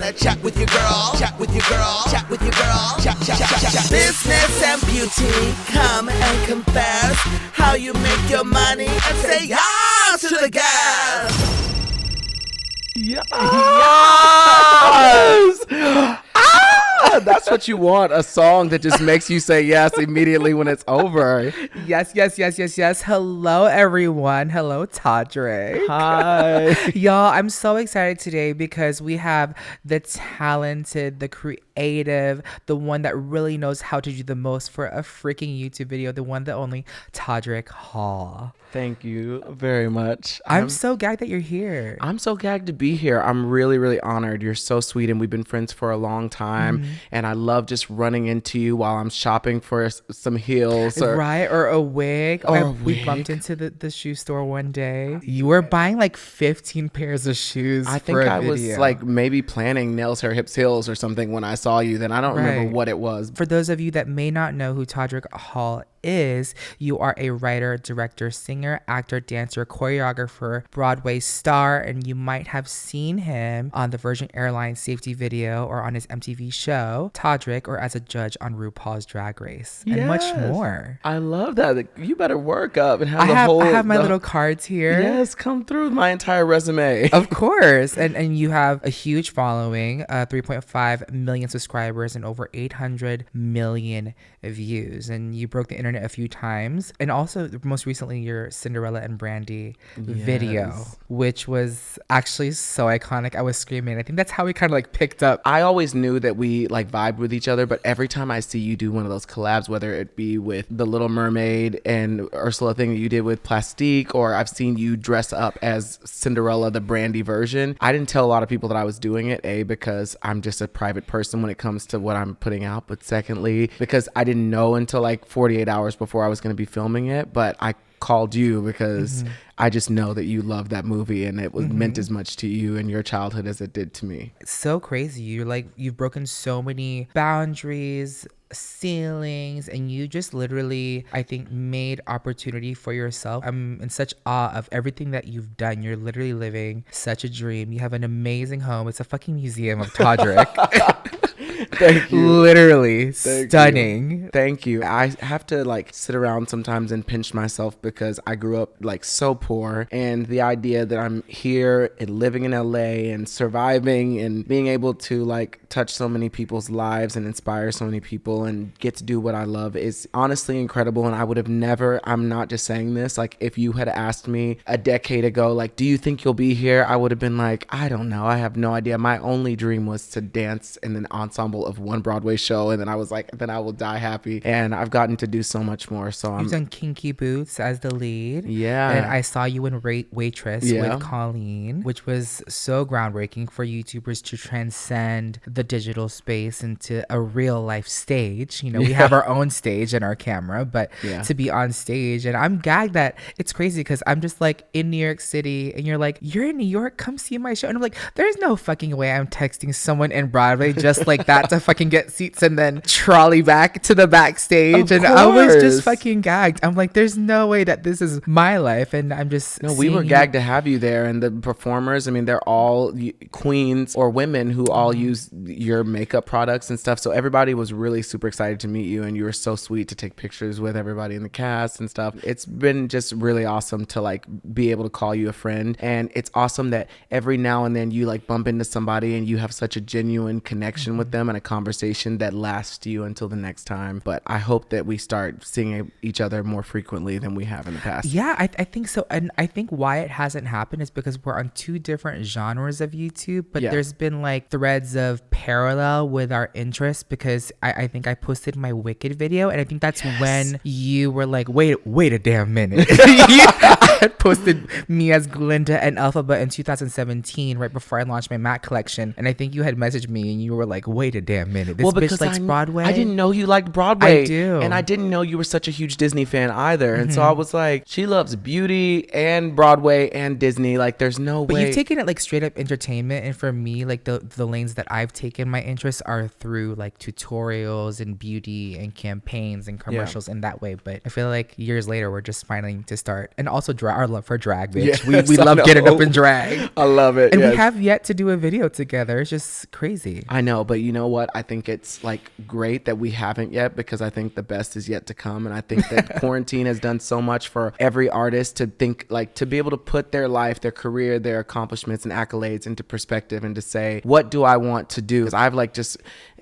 wanna chat with your girl, chat with your girl, chat with your girl, chat, chat, chat, chat, chat. Business and beauty, come and confess how you make your money and say yes to the gas. Yes! That's what you want, a song that just makes you say yes immediately when it's over. Yes. Hello, everyone. Hello, Todrick. Hi. Y'all, I'm so excited today because we have the talented, the creative, the one that really knows how to do the most for a freaking YouTube video, the one, the only Todrick Hall. Thank you very much. I'm so gagged that you're here. I'm so gagged to be here. I'm really, really honored. You're so sweet, and we've been friends for a long time. And I love just running into you while I'm shopping for some heels. Or a wig. We bumped into the shoe store one day. You were buying like 15 pairs of shoes. I think I was like maybe planning nails, hair, hips, heels or something when I saw you. Then I don't remember what it was. For those of you that may not know who Todrick Hall is, you are a writer, director, singer, actor, dancer, choreographer, Broadway star, and you might have seen him on the Virgin Airlines Safety video or on his MTV show, Todrick, or as a judge on RuPaul's Drag Race, and much more. I love that. You better work up and have I have my little cards here. Yes, come through with my entire resume. Of course. And you have a huge following, 3.5 million subscribers and over 800 million views. And you broke the internet a few times, and also most recently your Cinderella and Brandy video, which was actually so iconic. I was screaming. I think that's how we kind of like picked up. I always knew that we like vibed with each other, but every time I see you do one of those collabs, whether it be with the Little Mermaid and Ursula thing that you did with Plastique, or I've seen you dress up as Cinderella, the Brandy version, I didn't tell a lot of people that I was doing it, because I'm just a private person when it comes to what I'm putting out, but secondly, because I didn't know until like 48 hours before I was going to be filming it, but I called you because I just know that you love that movie and it was meant as much to you and your childhood as it did to me. It's so crazy. You've broken so many boundaries, ceilings, and you just literally, I think, made opportunity for yourself. I'm in such awe of everything that you've done. You're literally living such a dream. You have an amazing home. It's a fucking museum of Todrick. Thank you. Literally stunning. Thank you. I have to like sit around sometimes and pinch myself because I grew up like so poor, and the idea that I'm here and living in LA and surviving and being able to like touch so many people's lives and inspire so many people and get to do what I love is honestly incredible. And I would have never, I'm not just saying this, like if you had asked me a decade ago, like, do you think you'll be here? I would have been like, I don't know. I have no idea. My only dream was to dance in an ensemble of one Broadway show, and then I was like, then I will die happy. And I've gotten to do so much more. So you've done Kinky Boots as the lead. Yeah. And I saw you in Waitress with Colleen, which was so groundbreaking for YouTubers to transcend the digital space into a real life stage. You know, we have our own stage and our camera, but to be on stage, and I'm gagged that it's crazy because I'm just like in New York City and you're like, you're in New York, come see my show. And I'm like, there's no fucking way I'm texting someone in Broadway just like that to fucking get seats and then trolley back to the backstage. And I was just fucking gagged. I'm like, there's no way that this is my life. And I'm just we were gagged to have you there. And the performers, I mean, they're all queens or women who all use your makeup products and stuff. So everybody was really super excited to meet you, and you were so sweet to take pictures with everybody in the cast and stuff. It's been just really awesome to like be able to call you a friend. And it's awesome that every now and then you like bump into somebody and you have such a genuine connection with them and a conversation that lasts you until the next time. But I hope that we start seeing each other more frequently than we have in the past. Yeah, I think so. And I think why it hasn't happened is because we're on two different genres of YouTube, but there's been like threads of parallel with our interests, because I think I posted my Wicked video, and I think that's when you were like, wait a damn minute. I had posted me as Glinda and Alphaba in 2017, right before I launched my MAC collection, and I think you had messaged me and you were like, wait a damn damn minute. This bitch likes Broadway. I didn't know you liked Broadway. I do. And I didn't know you were such a huge Disney fan either. And so I was like, she loves beauty and Broadway and Disney. Like, there's no way. But you've taken it like straight up entertainment. And for me, like the lanes that I've taken my interests are through like tutorials and beauty and campaigns and commercials in that way. But I feel like years later, we're just finally to start. And also our love for drag, bitch. Yes, we love getting up in drag. I love it. And we have yet to do a video together. It's just crazy. I know, but you know what? I think it's like great that we haven't yet, because I think the best is yet to come. And I think that quarantine has done so much for every artist to think, like, to be able to put their life, their career, their accomplishments and accolades into perspective and to say, what do I want to do? Because I've like just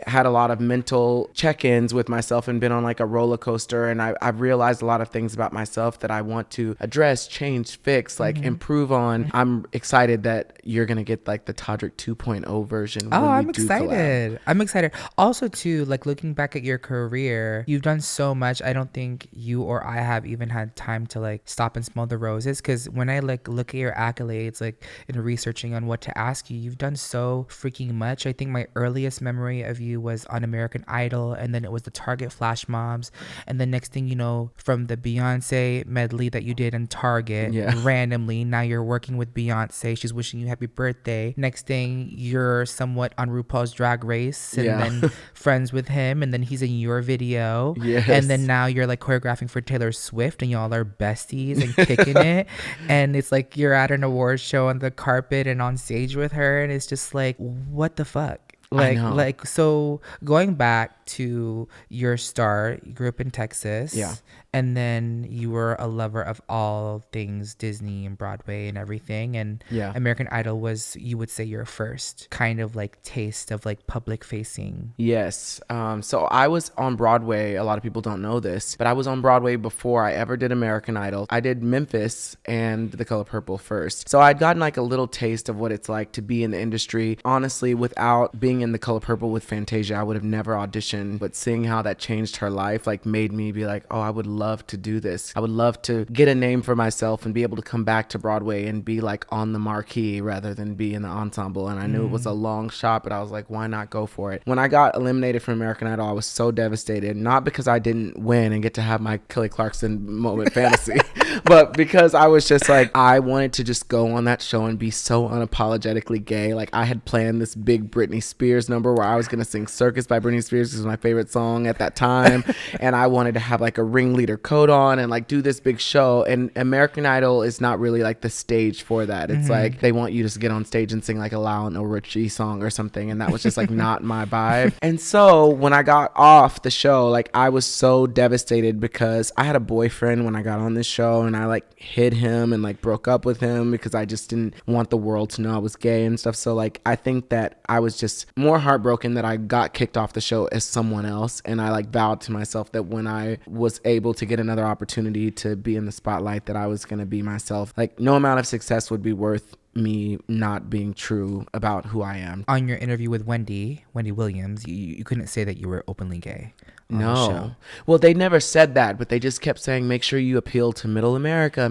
had a lot of mental check-ins with myself and been on like a roller coaster, and I've realized a lot of things about myself that I want to address, change, fix, like improve on. I'm excited that you're gonna get like the Todrick 2.0 version. Oh, I'm excited. I'm excited. Also too, like looking back at your career, you've done so much. I don't think you or I have even had time to like stop and smell the roses, because when I like look at your accolades, like in researching on what to ask you, you've done so freaking much. I think my earliest memory of you was on American Idol, and then it was the Target flash mobs, and the next thing you know, from the Beyonce medley that you did in Target, randomly now you're working with Beyonce, she's wishing you happy birthday. Next thing, you're somewhat on RuPaul's Drag Race, and then friends with him, and then he's in your video, and then now you're like choreographing for Taylor Swift, and y'all are besties and kicking it, and it's like you're at an award show on the carpet and on stage with her, and it's just like, what the fuck? Like, so going back to your start, you grew up in Texas. Yeah. And then you were a lover of all things Disney and Broadway and everything. And American Idol was, you would say, your first kind of like taste of like public facing. Yes. So I was on Broadway. A lot of people don't know this, but I was on Broadway before I ever did American Idol. I did Memphis and The Color Purple first. So I'd gotten like a little taste of what it's like to be in the industry. Honestly, without being in The Color Purple with Fantasia, I would have never auditioned. But seeing how that changed her life, like made me be like, oh, I would love to do this. I would love to get a name for myself and be able to come back to Broadway and be like on the marquee rather than be in the ensemble. And I knew it was a long shot, but I was like, why not go for it? When I got eliminated from American Idol, I was so devastated, not because I didn't win and get to have my Kelly Clarkson moment fantasy, but because I was just like, I wanted to just go on that show and be so unapologetically gay. Like I had planned this big Britney Spears number where I was going to sing Circus by Britney Spears, which was my favorite song at that time. And I wanted to have like a ringleader coat on and like do this big show. And American Idol is not really like the stage for that. It's like they want you to just get on stage and sing like a Lionel Richie song or something. And that was just like not my vibe. And so when I got off the show, like I was so devastated because I had a boyfriend when I got on this show, and I like hid him and like broke up with him because I just didn't want the world to know I was gay and stuff. So like I think that I was just more heartbroken that I got kicked off the show as someone else. And I like vowed to myself that when I was able to get another opportunity to be in the spotlight, that I was going to be myself. Like no amount of success would be worth me not being true about who I am. On your interview with Wendy Williams, you couldn't say that you were openly gay. No. Well, they never said that, but they just kept saying, make sure you appeal to middle America.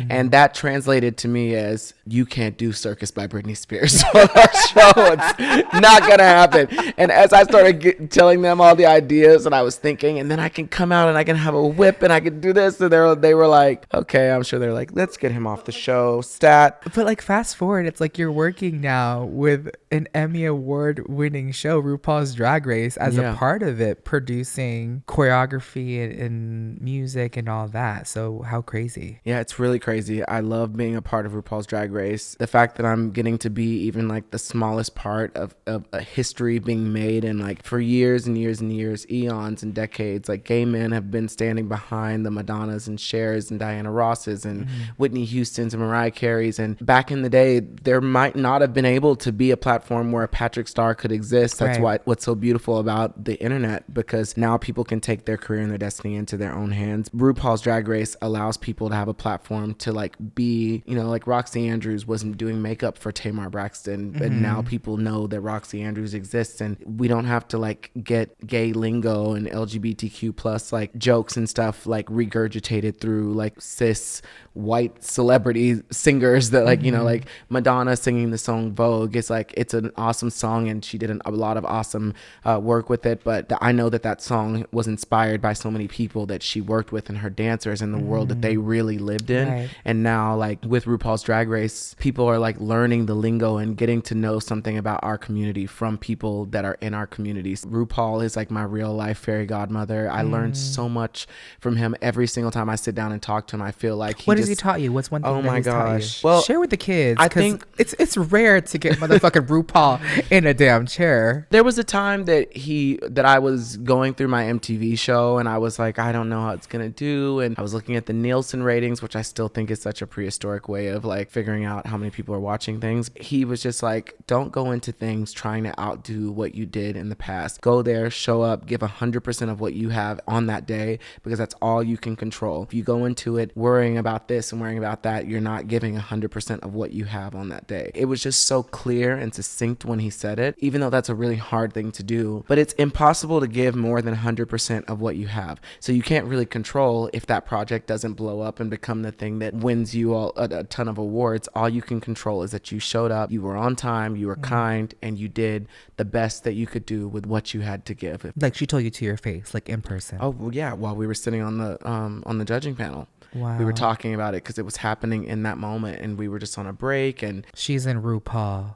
And that translated to me as, you can't do Circus by Britney Spears on our show. It's not going to happen. And as I started telling them all the ideas and I was thinking, and then I can come out and I can have a whip and I can do this. And they were like, okay, I'm sure they're like, let's get him off the show. Stat. But like fast forward, it's like you're working now with an Emmy Award winning show, RuPaul's Drag Race, as a part of it, producing choreography and music and all that. So how crazy. Yeah, it's really crazy. I love being a part of RuPaul's Drag Race. The fact that I'm getting to be even like the smallest part of a history being made, and like for years and years and years, eons and decades, like gay men have been standing behind the Madonnas and Chers and Diana Rosses and Whitney Houstons and Mariah Careys. And back in the day, there might not have been able to be a platform where a Patrick Star could exist. That's what's so beautiful about the internet, because now people can take their career and their destiny into their own hands. RuPaul's Drag Race allows people to have a platform to like be, you know, like Roxy Andrews wasn't doing makeup for Tamar Braxton, but now people know that Roxy Andrews exists, and we don't have to like get gay lingo and LGBTQ plus like jokes and stuff like regurgitated through like cis white celebrity singers that like, you know, like Madonna singing the song Vogue. It's like, it's it's an awesome song, and she did a lot of awesome work with it. But I know that song was inspired by so many people that she worked with and her dancers in the world that they really lived in. Right. And now, like with RuPaul's Drag Race, people are like learning the lingo and getting to know something about our community from people that are in our communities. RuPaul is like my real life fairy godmother. I learned so much from him every single time I sit down and talk to him. I feel like what has he taught you? What's one thing that he's taught you? Well, share with the kids. I think it's rare to get motherfucking RuPaul in a damn chair. There was a time that I was going through my MTV show, and I was like, I don't know how it's gonna do, and I was looking at the Nielsen ratings, which I still think is such a prehistoric way of like figuring out how many people are watching things. He was just like, don't go into things trying to outdo what you did in the past. Go there, show up, give 100% of what you have on that day, because that's all you can control. If you go into it worrying about this and worrying about that, you're not giving 100% of what you have on that day. It was just so clear and succinct when he said it, even though that's a really hard thing to do. But it's impossible to give more than 100% of what you have. So you can't really control if that project doesn't blow up and become the thing that wins you a ton of awards. All you can control is that you showed up, you were on time, you were kind, and you did the best that you could do with what you had to give. Like she told you to your face, like in person. Oh, well, yeah, while we were sitting on the judging panel. Wow. We were talking about it because it was happening in that moment, and we were just on a break. And she's in RuPaul.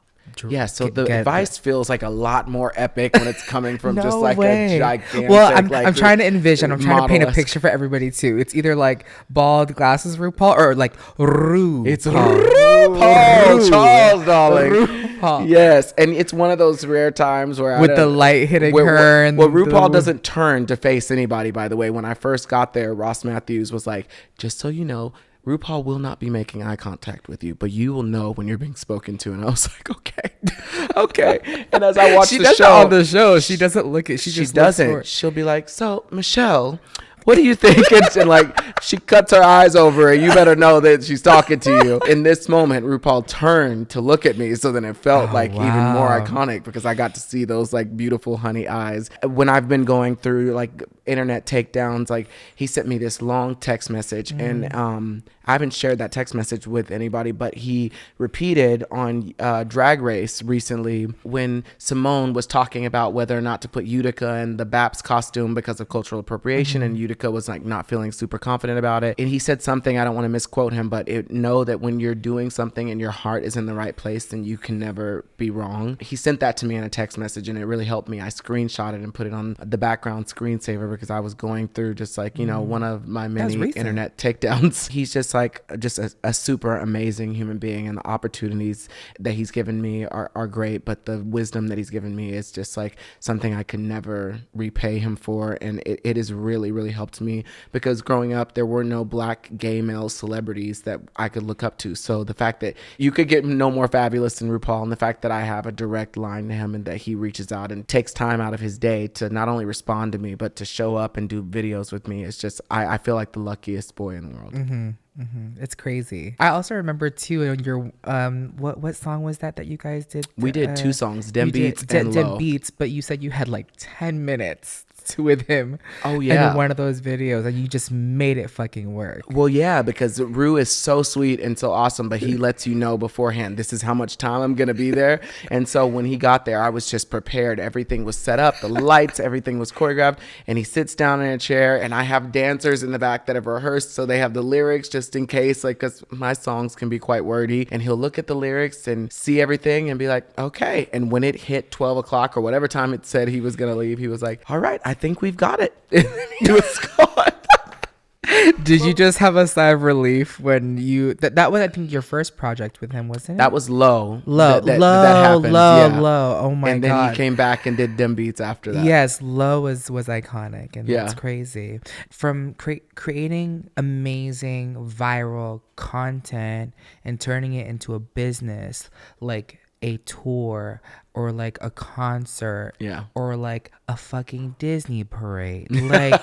Yeah, so the advice feels like a lot more epic when it's coming from just like way. a gigantic. Well, I'm trying to envision. I'm trying to paint a picture for everybody too. It's either like bald glasses RuPaul or like RuPaul. It's RuPaul, Charles, darling. RuPaul. Yes, and it's one of those rare times where with the light hitting her. And RuPaul doesn't turn to face anybody. By the way, when I first got there, Ross Matthews was like, "Just so you know, RuPaul will not be making eye contact with you, but you will know when you're being spoken to." And I was like, okay. And as I watched she the does show, that on the show, she doesn't look at. She just doesn't. She'll be like, "So, Michelle, what do you think?" And like, she cuts her eyes over, and you better know that she's talking to you. In this moment, RuPaul turned to look at me, so then it felt even more iconic because I got to see those like beautiful honey eyes. When I've been going through like internet takedowns, like he sent me this long text message, and I haven't shared that text message with anybody, but he repeated on Drag Race recently when Simone was talking about whether or not to put Utica in the Baps costume because of cultural appropriation, and Utica was like not feeling super confident about it. And he said something, I don't want to misquote him, but know that when you're doing something and your heart is in the right place, then you can never be wrong. He sent that to me in a text message, and it really helped me. I screenshot it and put it on the background screensaver because I was going through just like, one of my many internet takedowns. He's just like a super amazing human being, and the opportunities that he's given me are great, but the wisdom that he's given me is just like something I can never repay him for. And it has really, really helped me because growing up, there were no black gay male celebrities that I could look up to. So the fact that you could get no more fabulous than RuPaul, and the fact that I have a direct line to him and that he reaches out and takes time out of his day to not only respond to me, but to show up and do videos with me, it's just, I feel like the luckiest boy in the world. It's crazy. I also remember too in your what song was that you guys did? We did two songs, Dem Beats and Low. Dem Beats, but you said you had like 10 minutes with him. Oh yeah. In one of those videos, and you just made it fucking work. Well, yeah, because Ru is so sweet and so awesome, but he lets you know beforehand, this is how much time I'm going to be there. And so when he got there, I was just prepared. Everything was set up, the lights, everything was choreographed, and he sits down in a chair, and I have dancers in the back that have rehearsed, so they have the lyrics just in case, like, because my songs can be quite wordy, and he'll look at the lyrics and see everything and be like, okay. And when it hit 12 o'clock or whatever time it said he was going to leave, he was like, all right, I think we've got it. He was gone. Did you just have a sigh of relief when you that was, I think, your first project with him, wasn't it? That was Low. Low. Oh my god. And then he came back and did Dem Beats after that. Yes, Low was iconic, and that's crazy. From creating amazing viral content and turning it into a business, like a tour or like a concert, or like a fucking Disney parade, like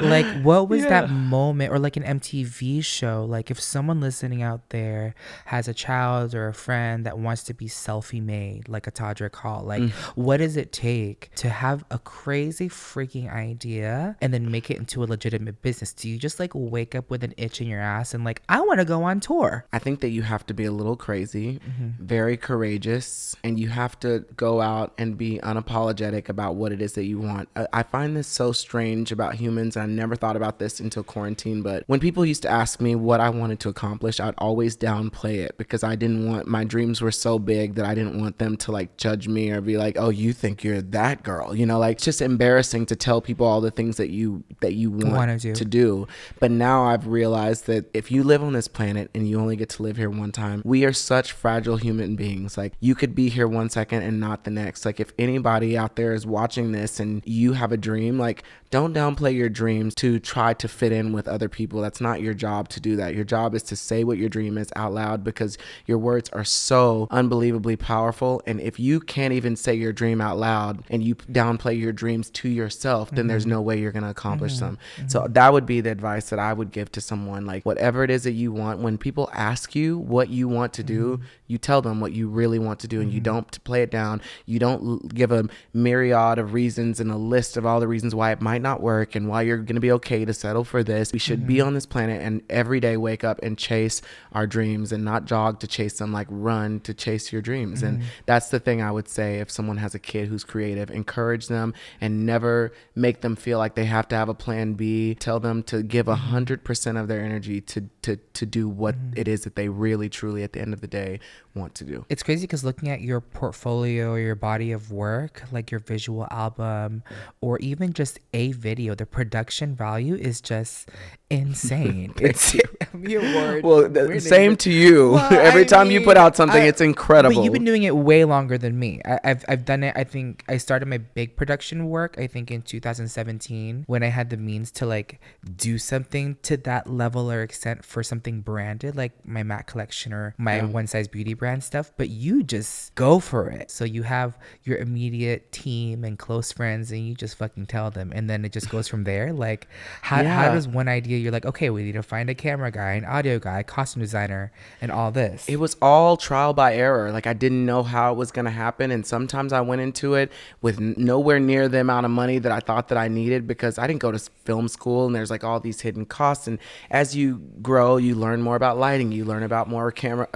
Like, what was that moment, or like an MTV show? Like, if someone listening out there has a child or a friend that wants to be selfie made, like a Todrick Hall, like, what does it take to have a crazy freaking idea and then make it into a legitimate business? Do you just like wake up with an itch in your ass and like, I want to go on tour? I think that you have to be a little crazy, very courageous, and you have to go out and be unapologetic about what it is that you want. I find this so strange about humans. I never thought about this until quarantine, but when people used to ask me what I wanted to accomplish, I'd always downplay it because I didn't want, my dreams were so big that I didn't want them to like judge me or be like, oh, you think you're that girl, you know, like it's just embarrassing to tell people all the things that you want to do. But now I've realized that if you live on this planet and you only get to live here one time, we are such fragile human beings. Like you could be here one second and not the next. Like if anybody out there is watching this and you have a dream, like don't downplay your dreams to try to fit in with other people. That's not your job to do that. Your job is to say what your dream is out loud because your words are so unbelievably powerful. And if you can't even say your dream out loud and you downplay your dreams to yourself, then there's no way you're going to accomplish them. So that would be the advice that I would give to someone. Like whatever it is that you want, when people ask you what you want to do, you tell them what you really want to do and you don't play it down. You don't give a myriad of reasons and a list of all the reasons why it might not work and why you're going to be okay to settle for this. We should be on this planet and every day wake up and chase our dreams and not jog to chase them, like run to chase your dreams. And that's the thing I would say if someone has a kid who's creative, encourage them and never make them feel like they have to have a plan B. Tell them to give 100% of their energy to do what it is that they really truly at the end of the day want to do. It's crazy because looking at your portfolio or your body of work, like your visual album or even just a video, the production value is just insane. It's the award. Well, same to you. Well, every time you put out something, it's incredible. But you've been doing it way longer than me. I've done it. I think I started my big production work, I think in 2017 when I had the means to like do something to that level or extent for something branded, like my MAC collection or my One Size Beauty brand stuff. But you just go for it. So you have your immediate team and close friends and you just fucking tell them. And then it just goes from there. Like how does one idea, you're like, okay, we need to find a camera guy, an audio guy, costume designer, and all this. It was all trial by error. Like I didn't know how it was going to happen. And sometimes I went into it with nowhere near the amount of money that I thought that I needed because I didn't go to film school and there's like all these hidden costs. And as you grow, you learn more about lighting. You learn about more camera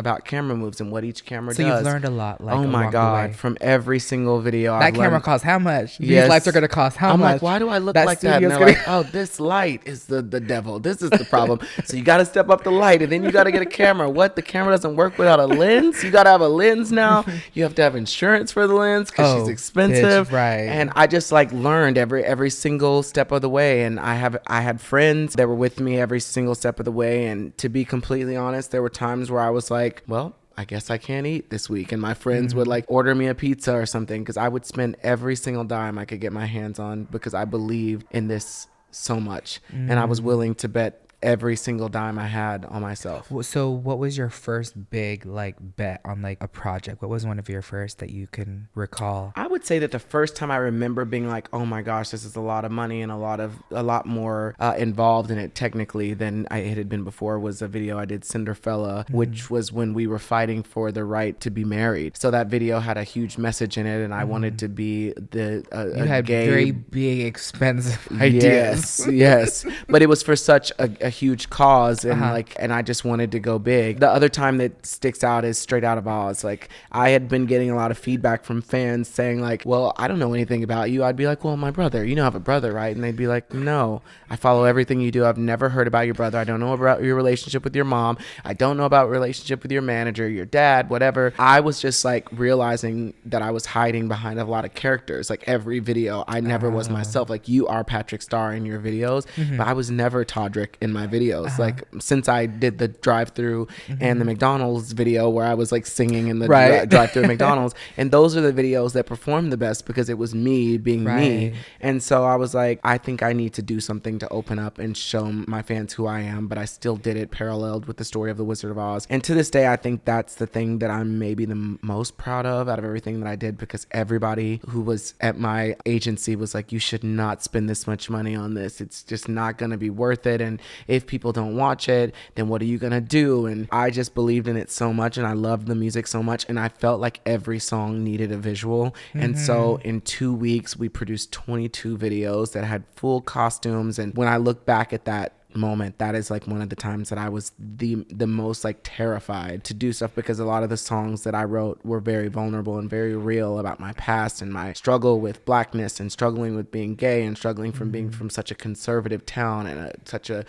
moves and what each camera does. So you've learned a lot. Like, oh my God, from every single video. That camera costs how much? Yes. These lights are going to cost how much? I'm like, why do I look like that? And they're like, oh, this light is the devil. This is the problem. So you got to step up the light and then you got to get a camera. What? The camera doesn't work without a lens? You got to have a lens now. You have to have insurance for the lens because she's expensive. Bitch, right. And I just like learned every single step of the way. And I had friends that were with me every single step of the way. And to be completely honest, there were times where I was like, well, I guess I can't eat this week. And my friends would like order me a pizza or something because I would spend every single dime I could get my hands on because I believed in this so much. And I was willing to bet every single dime I had on myself. So what was your first big like bet on like a project? What was one of your first that you can recall? I would say that the first time I remember being like, oh my gosh, this is a lot of money and a lot more involved in it technically than it had been before was a video I did, Cinderfella, which was when we were fighting for the right to be married. So that video had a huge message in it and I wanted to be you had gay, very big expensive ideas. Yes. But it was for such a huge cause and and I just wanted to go big. The other time that sticks out is Straight Out of Oz. Like I had been getting a lot of feedback from fans saying like, well, I don't know anything about you. I'd be like, well, my brother, you know I have a brother, right? And they'd be like, no, I follow everything you do. I've never heard about your brother. I don't know about your relationship with your mom. I don't know about relationship with your manager, your dad, whatever. I was just like realizing that I was hiding behind a lot of characters. Like every video, I never was myself. Like you are Patrick Starr in your videos, but I was never Todrick in my videos. Like since I did the drive-through and the McDonald's video where I was like singing in the drive-through at McDonald's, and those are the videos that performed the best because it was me being me. And so I was like, I think I need to do something to open up and show my fans who I am, but I still did it paralleled with the story of the Wizard of Oz. And to this day, I think that's the thing that I'm maybe the most proud of out of everything that I did, because everybody who was at my agency was like, you should not spend this much money on this. It's just not going to be worth it. And if people don't watch it, then what are you going to do? And I just believed in it so much, and I loved the music so much, and I felt like every song needed a visual. And so in 2 weeks, we produced 22 videos that had full costumes. And when I look back at that moment, that is like one of the times that I was the most like terrified to do stuff, because a lot of the songs that I wrote were very vulnerable and very real about my past and my struggle with blackness and struggling with being gay and struggling from being from such a conservative town and such a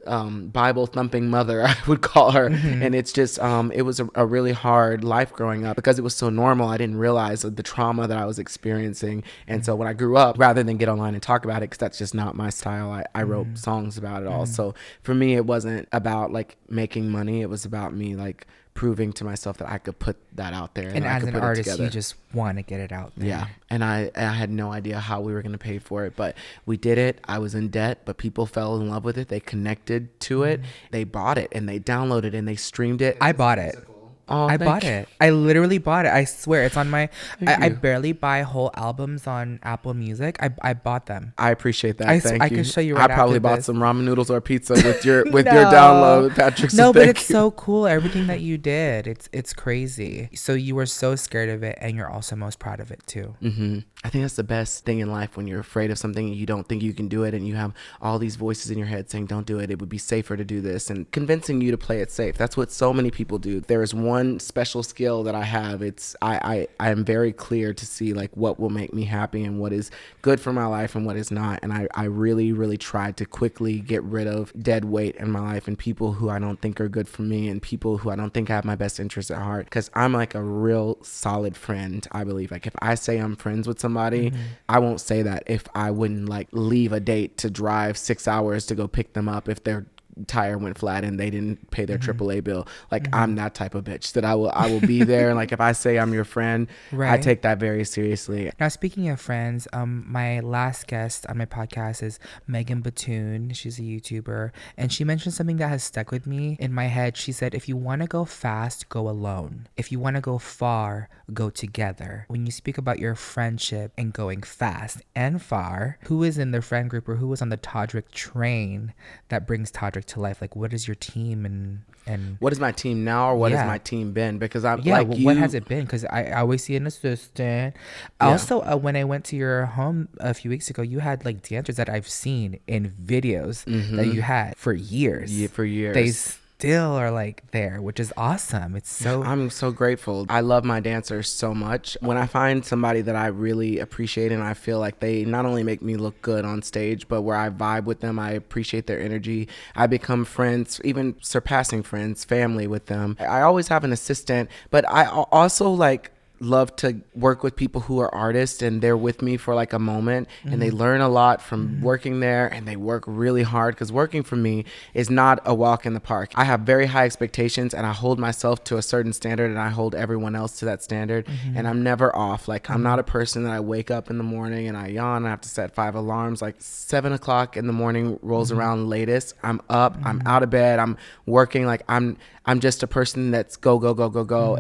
Bible thumping mother, I would call her. And it's just it was a really hard life growing up, because it was so normal. I didn't realize the trauma that I was experiencing. And so when I grew up, rather than get online and talk about it, because that's just not my style, I wrote songs about it all. So for me, it wasn't about like making money. It was about me like proving to myself that I could put that out there. And as an artist, you just want to get it out there. Yeah. And I had no idea how we were going to pay for it, but we did it. I was in debt, but people fell in love with it. They connected to it. They bought it and they downloaded it and they streamed it. I bought it. Oh, I bought it. I literally bought it. I swear, it's on my. I you. barely buy whole albums on Apple Music. I bought them. I appreciate that. Thank you. I can show you. Right I probably after bought this. some ramen noodles or pizza with your your download, Patrick. No, but it's so cool. Everything that you did, it's crazy. So you were so scared of it, and you're also most proud of it too. I think that's the best thing in life, when you're afraid of something and you don't think you can do it, and you have all these voices in your head saying, don't do it. It would be safer to do this, and convincing you to play it safe. That's what so many people do. There is one special skill that I have. It's I am very clear to see like what will make me happy and what is good for my life and what is not. And I really, really tried to quickly get rid of dead weight in my life and people who I don't think are good for me and people who I don't think have my best interests at heart. Because I'm like a real solid friend, I believe. Like if I say I'm friends with somebody, I won't say that if I wouldn't like leave a date to drive 6 hours to go pick them up if their tire went flat and they didn't pay their AAA bill. Like I'm that type of bitch that I will be there. And like if I say I'm your friend, I take that very seriously. Now, speaking of friends, my last guest on my podcast is Megan Batoon. She's a YouTuber, and she mentioned something that has stuck with me in my head. She said, if you want to go fast, go alone. If you want to go far, go together. When you speak about your friendship and going fast and far, who is in the friend group or who was on the Todrick train that brings Todrick to life? Like, what is your team and what is my team now, or what has my team been? Because I'm what has it been? Because I always see an assistant. Also, when I went to your home a few weeks ago, you had like dancers that I've seen in videos that you had for years. Yeah, for years. They still are like there, which is awesome. It's so I'm so grateful. I love my dancers so much. When I find somebody that I really appreciate and I feel like they not only make me look good on stage, but where I vibe with them, I appreciate their energy, I become friends, even surpassing friends, family with them. I always have an assistant, but I also like love to work with people who are artists and they're with me for like a moment and they learn a lot from working there, and they work really hard, because working for me is not a walk in the park. I have very high expectations and I hold myself to a certain standard and I hold everyone else to that standard, and I'm never off. Like I'm not a person that I wake up in the morning and I yawn and I have to set 5 alarms. Like 7 o'clock in the morning rolls around latest, I'm up, I'm out of bed, I'm working. Like I'm just a person that's go.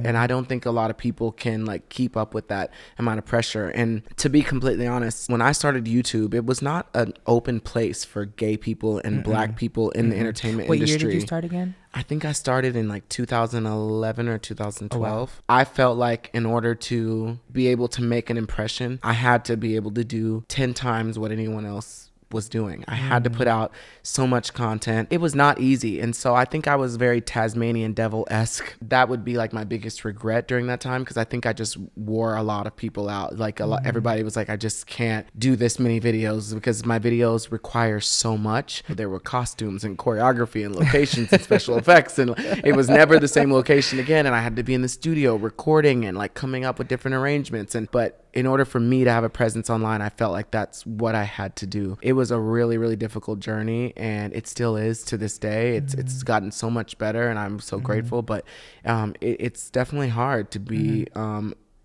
And I don't think a lot of people can like keep up with that amount of pressure. And to be completely honest, when I started YouTube, it was not an open place for gay people and black people in the entertainment industry. What year did you start again? I think I started in like 2011 or 2012. Oh, wow. I felt like in order to be able to make an impression, I had to be able to do 10 times what anyone else was doing. I had to put out so much content. It was not easy. And so I think I was very Tasmanian devil-esque. That would be like my biggest regret during that time, because I think I just wore a lot of people out. Like everybody was like, I just can't do this many videos because my videos require so much. There were costumes and choreography and locations and special effects, and it was never the same location again. And I had to be in the studio recording and like coming up with different arrangements. But in order for me to have a presence online, I felt like that's what I had to do. It was a really, really difficult journey, and it still is to this day. It's gotten so much better, and I'm so grateful, but it's definitely hard to be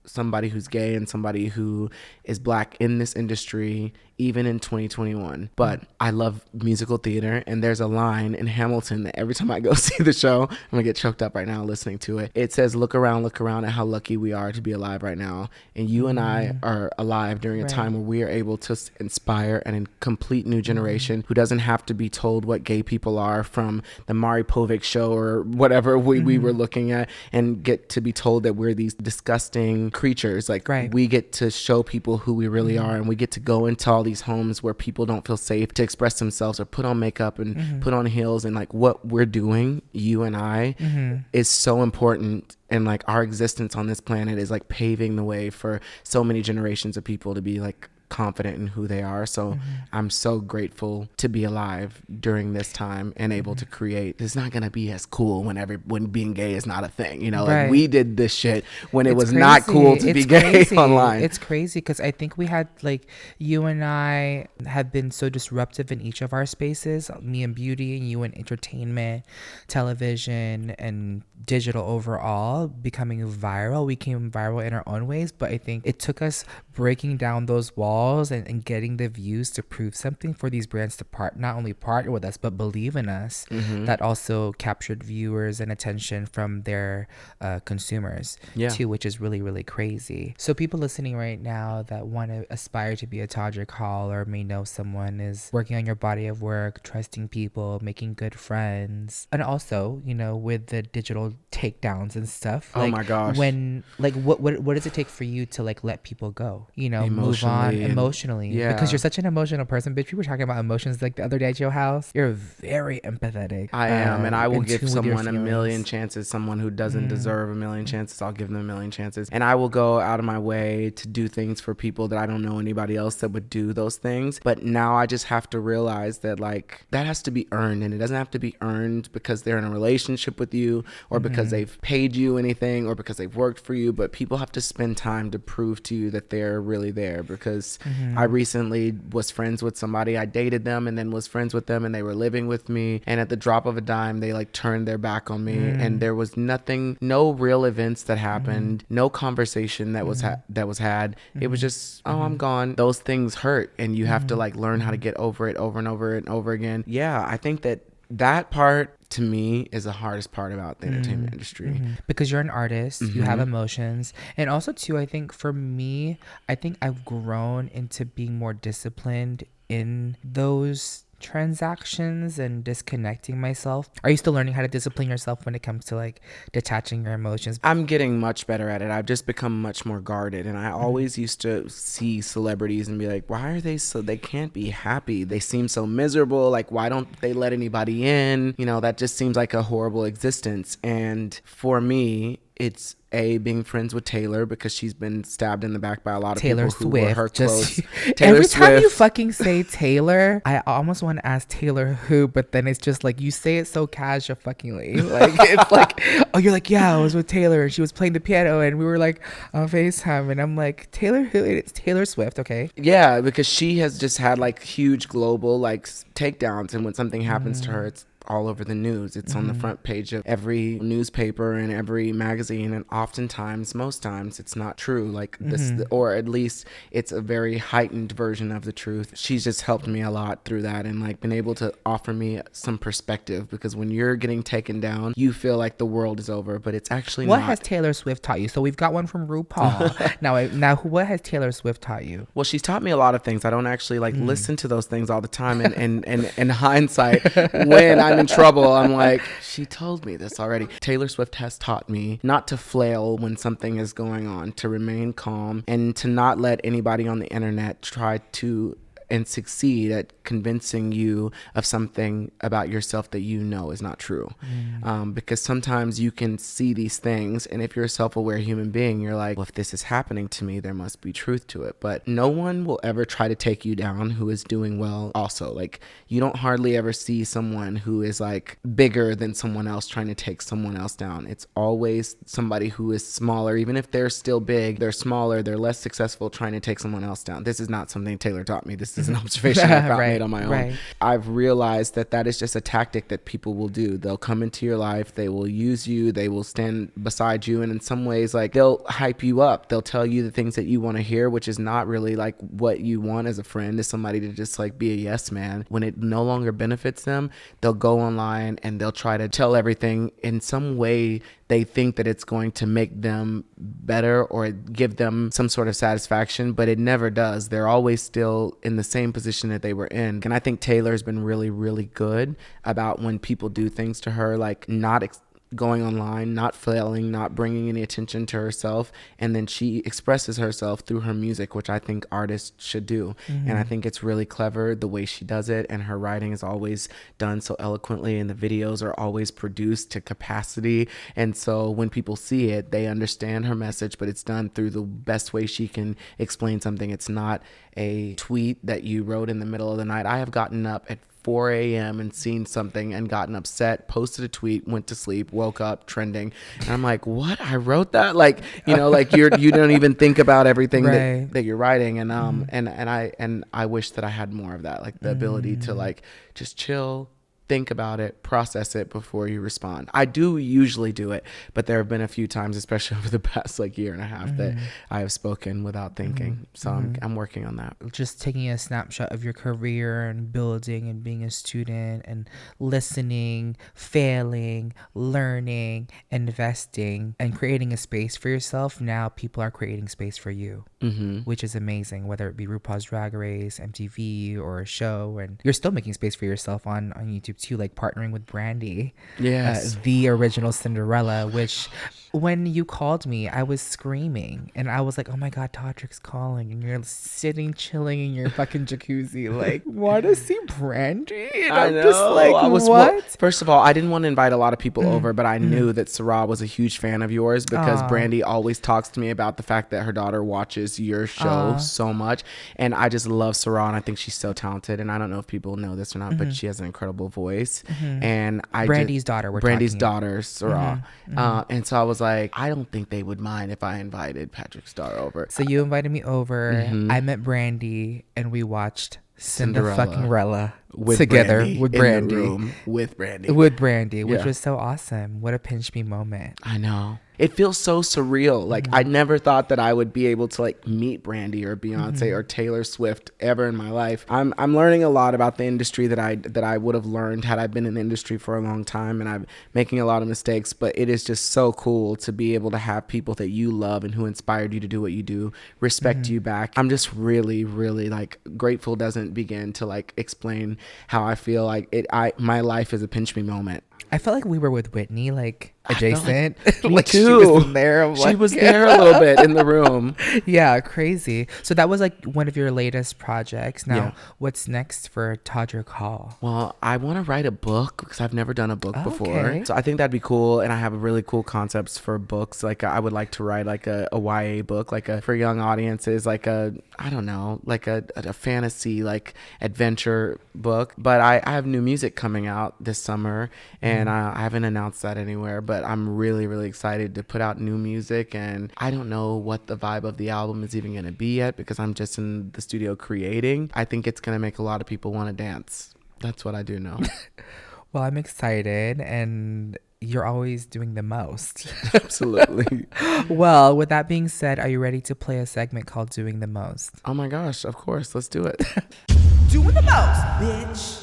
somebody who's gay and somebody who is Black in this industry, even in 2021. But I love musical theater, and there's a line in Hamilton that every time I go see the show, I'm gonna get choked up right now listening to it. It says, look around at how lucky we are to be alive right now. And you and I are alive during a time where we are able to inspire a complete new generation who doesn't have to be told what gay people are from the Maury Povich show or whatever we were looking at, and get to be told that we're these disgusting creatures. Like, we get to show people who we really are, and we get to go into all these homes where people don't feel safe to express themselves or put on makeup and put on heels. And like, what we're doing, you and I, is so important. And like, our existence on this planet is like paving the way for so many generations of people to be like confident in who they are. So I'm so grateful to be alive during this time and able to create. It's not gonna be as cool when being gay is not a thing, you know. Like, we did this shit when it was crazy. Not cool to be gay online. It's crazy because I think we had, like, you and I have been so disruptive in each of our spaces, me in beauty and you in entertainment, television, and digital overall, becoming viral. We came viral in our own ways, but I think it took us breaking down those walls and getting the views to prove something for these brands to not only partner with us but believe in us. That also captured viewers and attention from their consumers too, which is really, really crazy. So people listening right now that want to aspire to be a Todrick Hall, or may know someone is working on your body of work, trusting people, making good friends, and also, you know, with the digital takedowns and stuff, like, oh my gosh, when, like, what does it take for you to like let people go, you know, move on emotionally? Because you're such an emotional person, bitch. We were talking about emotions like the other day at your house. You're very empathetic. I am, and I will give someone a million chances. Someone who doesn't deserve a million chances, I'll give them a million chances. And I will go out of my way to do things for people that I don't know anybody else that would do those things. But now I just have to realize that, like, that has to be earned, and it doesn't have to be earned because they're in a relationship with you, or because they've paid you anything, or because they've worked for you. But people have to spend time to prove to you that they're really there. Because I recently was friends with somebody, I dated them and then was friends with them, and they were living with me, and at the drop of a dime they like turned their back on me, and there was nothing, no real events that happened, no conversation that was had. It was just, oh, I'm gone. Those things hurt, and you have to like learn how to get over it over and over and over again. I think that part to me is the hardest part about the entertainment industry, because you're an artist, you have emotions. And also too, I think for me, I think I've grown into being more disciplined in those transactions and disconnecting myself. Are you still learning how to discipline yourself when it comes to like detaching your emotions? I'm getting much better at it. I've just become much more guarded, and I always used to see celebrities and be like, why are they they can't be happy? They seem so miserable. Like, why don't they let anybody in? You know, that just seems like a horrible existence. And for me, it's being friends with Taylor, because she's been stabbed in the back by a lot of Taylor people who Swift, were her close. Every time you fucking say Taylor, I almost want to ask Taylor who, but then it's just like you say it so casual fuckingly. Like, it's like, oh, you're like, yeah, I was with Taylor and she was playing the piano and we were like on FaceTime, and I'm like, Taylor who? It's Taylor Swift, okay? Yeah, because she has just had like huge global like takedowns, and when something happens to her, it's all over the news. It's on the front page of every newspaper and every magazine, and oftentimes, most times, it's not true. Like this, or at least it's a very heightened version of the truth. She's just helped me a lot through that, and like been able to offer me some perspective, because when you're getting taken down, you feel like the world is over, but it's actually not. What not. has Taylor Swift taught you? So we've got one from RuPaul. now, what has Taylor Swift taught you? Well, she's taught me a lot of things. I don't actually like listen to those things all the time, and in hindsight, when I'm in trouble, I'm like, she told me this already. Taylor Swift has taught me not to flail when something is going on, to remain calm, and to not let anybody on the internet try to and succeed at convincing you of something about yourself that you know is not true. Because sometimes you can see these things, and if you're a self-aware human being, you're like, well, if this is happening to me, there must be truth to it. But no one will ever try to take you down who is doing well also. Like, you don't hardly ever see someone who is like bigger than someone else trying to take someone else down. It's always somebody who is smaller. Even if they're still big, they're smaller, they're less successful trying to take someone else down. This is not something Taylor taught me. This is an observation I made on my own. I've realized that is just a tactic that people will do. They'll come into your life, they will use you, they will stand beside you, and in some ways, like, they'll hype you up. They'll tell you the things that you want to hear, which is not really like what you want as a friend, is somebody to just like be a yes man. When it no longer benefits them, they'll go online and they'll try to tell everything in some way they think that it's going to make them better or give them some sort of satisfaction, but it never does. They're always still in the same position that they were in. And I think Taylor's been really, really good about when people do things to her, like not going online, not failing, not bringing any attention to herself, and then she expresses herself through her music, which I think artists should do. And I think it's really clever the way she does it, and her writing is always done so eloquently, and the videos are always produced to capacity, and so when people see it, they understand her message, but it's done through the best way she can explain something. It's not a tweet that you wrote in the middle of the night. I have gotten up at 4 a.m. and seen something and gotten upset, posted a tweet, went to sleep, woke up trending, and I'm like, what? I wrote that? Like, you know, like you don't even think about everything that you're writing, and I wish that I had more of that, like the ability to like just chill, think about it, process it before you respond. I do usually do it, but there have been a few times, especially over the past like year and a half, that I have spoken without thinking. So I'm working on that. Just taking a snapshot of your career and building and being a student and listening, failing, learning, investing, and creating a space for yourself. Now people are creating space for you, which is amazing, whether it be RuPaul's Drag Race, MTV, or a show. And you're still making space for yourself on YouTube too, like partnering with Brandy, the original Cinderella, which when you called me, I was screaming and I was like, oh my God, Todrick's calling, and you're sitting chilling in your fucking jacuzzi like, want to see Brandy? And I'm just like, what? Well, first of all, I didn't want to invite a lot of people over, but I knew that Sarah was a huge fan of yours because Brandy always talks to me about the fact that her daughter watches your show so much, and I just love Sarah, and I think she's so talented, and I don't know if people know this or not, but she has an incredible voice, and Brandy's daughter, Sarah, and so I was like, I don't think they would mind if I invited Patrick's daughter over. So you invited me over. I met Brandy and we watched Cinderella together with Brandy, which was so awesome. What a pinch me moment. I know. It feels so surreal. Like I never thought that I would be able to like meet Brandy or Beyonce or Taylor Swift ever in my life. I'm learning a lot about the industry that I would have learned had I been in the industry for a long time, and I'm making a lot of mistakes, but it is just so cool to be able to have people that you love and who inspired you to do what you do respect you back. I'm just really, really like grateful doesn't begin to like explain how I feel. Like my life is a pinch me moment. I felt like we were with Whitney, like adjacent. Like she was there. She was there a little bit in the room. Yeah, crazy. So that was like one of your latest projects. Now, what's next for Todrick Hall? Well, I want to write a book because I've never done a book before. So I think that'd be cool. And I have really cool concepts for books. Like I would like to write like a YA book, like for young audiences, like a fantasy, like adventure book. But I have new music coming out this summer, and I haven't announced that anywhere, but I'm really, really excited to put out new music. And I don't know what the vibe of the album is even going to be yet because I'm just in the studio creating. I think it's going to make a lot of people want to dance. That's what I do know. Well, I'm excited, and you're always doing the most. Absolutely. Well, with that being said, are you ready to play a segment called Doing the Most? Oh my gosh, of course. Let's do it. Doing the most, bitch.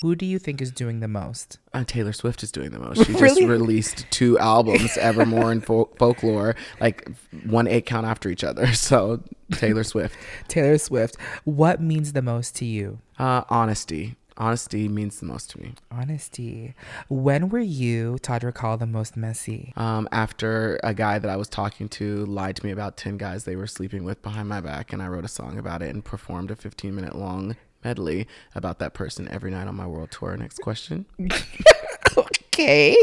Who do you think is doing the most? Taylor Swift is doing the most. She just released 2 albums, Evermore and Folklore, like 1 8 count after each other. So Taylor Swift. Taylor Swift. What means the most to you? Honesty. Honesty means the most to me. Honesty. When were you, Todrick Hall, the most messy? After a guy that I was talking to lied to me about 10 guys they were sleeping with behind my back, and I wrote a song about it and performed a 15-minute long medley about that person every night on my world tour. Next question. Okay.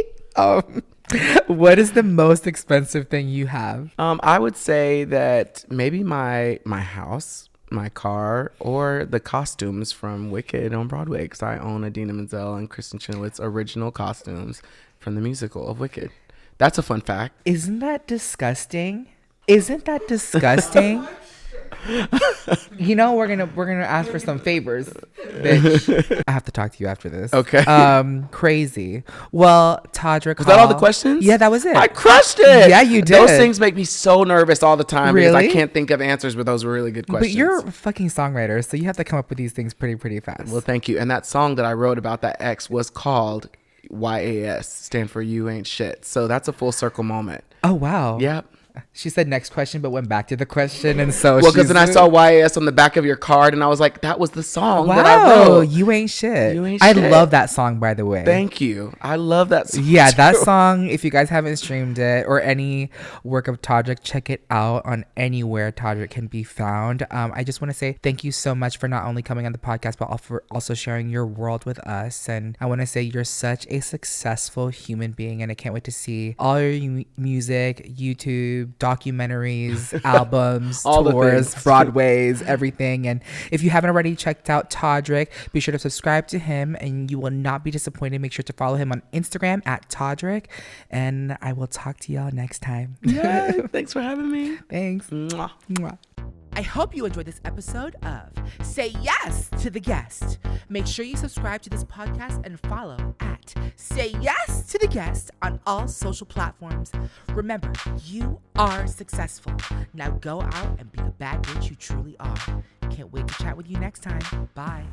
What is the most expensive thing you have? I would say that maybe my house, my car, or the costumes from Wicked on Broadway, because I own Idina Menzel and Kristen Chenoweth's original costumes from the musical of Wicked. That's a fun fact. Isn't that disgusting? Isn't that disgusting? You know, we're gonna ask for some favors, bitch. I have to talk to you after this. Okay. Crazy. Well, Todrick Hall. Was that all the questions? Yeah, that was it. I crushed it. Yeah, you did. Those things make me so nervous all the time because Really? I can't think of answers, but those were really good questions. But you're a fucking songwriter, so you have to come up with these things pretty fast. Well, thank you. And that song that I wrote about that ex was called YAS, stand for You Ain't Shit. So that's a full circle moment. Oh, wow. Yep. She said next question, but went back to the question. And so well, because then I saw YAS on the back of your card and I was like, that was the song that I wrote. You ain't shit. You ain't I shit. love that song, by the way. Thank you. I love that song. Yeah, too. that song, if you guys haven't streamed it or any work of Todrick, check it out on anywhere Todrick can be found. I just want to say thank you so much for not only coming on the podcast, but for also sharing your world with us. And I want to say you're such a successful human being, and I can't wait to see all your music, YouTube, documentaries, albums, all tours, Broadways, everything. And if you haven't already checked out Todrick, be sure to subscribe to him and you will not be disappointed. Make sure to follow him on Instagram at Todrick, and I will talk to y'all next time. Yeah, thanks for having me. Thanks. Mwah. Mwah. I hope you enjoyed this episode of Say Yes to the Guest. Make sure you subscribe to this podcast and follow at Say Yes to the Guest on all social platforms. Remember, you are successful. Now go out and be the bad bitch you truly are. Can't wait to chat with you next time. Bye.